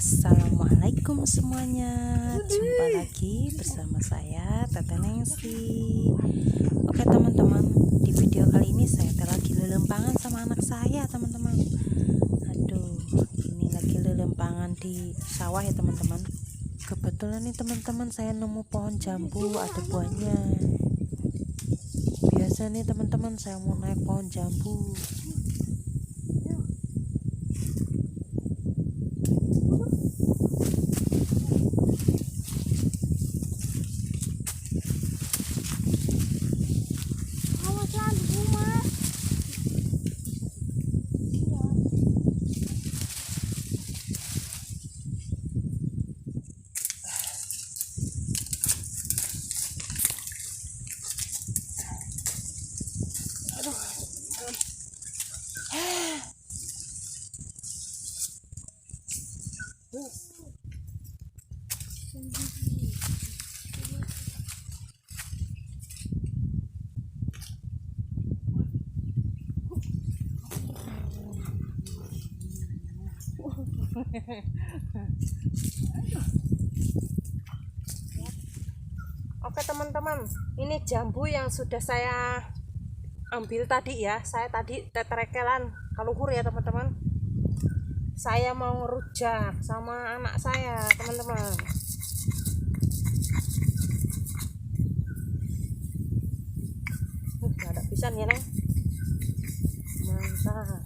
Assalamualaikum semuanya, jumpa lagi bersama saya Tete Nengsi. Oke teman-teman, di video kali ini saya lagi lelempangan sama anak saya teman-teman. Aduh, ini lagi lelempangan di sawah ya teman-teman. Kebetulan nih teman-teman, saya nemu pohon jambu ada buahnya. Biasa nih teman-teman, saya mau naik pohon jambu. Oke teman-teman, ini jambu yang sudah saya ambil tadi ya. Saya tadi teterekelan kaluhur ya teman-teman. Saya mau ngerujak sama anak saya teman-teman. Gak ada pisan ya neng. Mantap.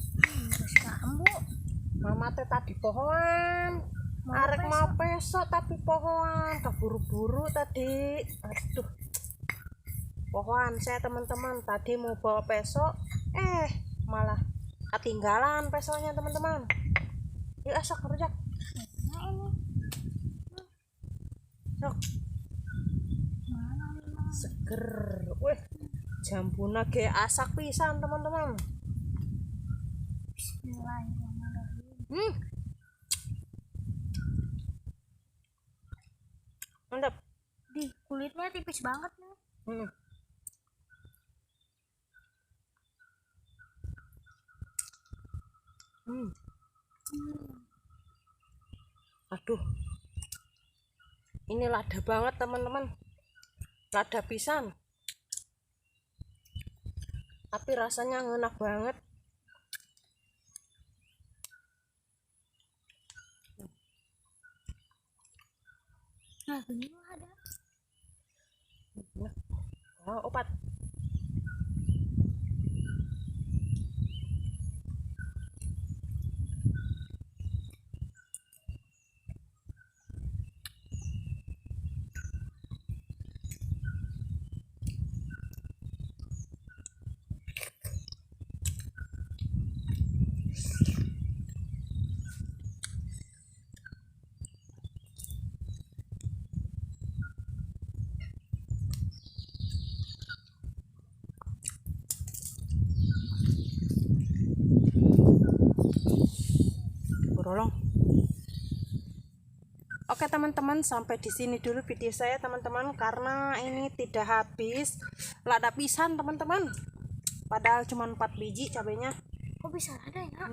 Mama teh tadi pohon. Arek mau pesok tapi pohon keburu-buru tadi. Aduh, pohon saya teman-teman tadi mau bawa pesok, malah ketinggalan pesoknya teman-teman. Yuk asok rujak. Sok. Seger. Wih, jambuna ge asak pisan teman-teman. Mantap. Di kulitnya tipis banget nih. Aduh, ini lada banget teman-teman, lada pisan, tapi rasanya enak banget. Nah, ini ada. Oh, opat. Borolong. Oke teman-teman, sampai di sini dulu video saya teman-teman, karena ini tidak habis, lada pisan teman-teman. Padahal cuma 4 biji cabenya. Kok bisa ada ya?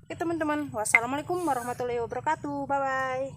Oke teman-teman, wassalamualaikum warahmatullahi wabarakatuh. Bye bye.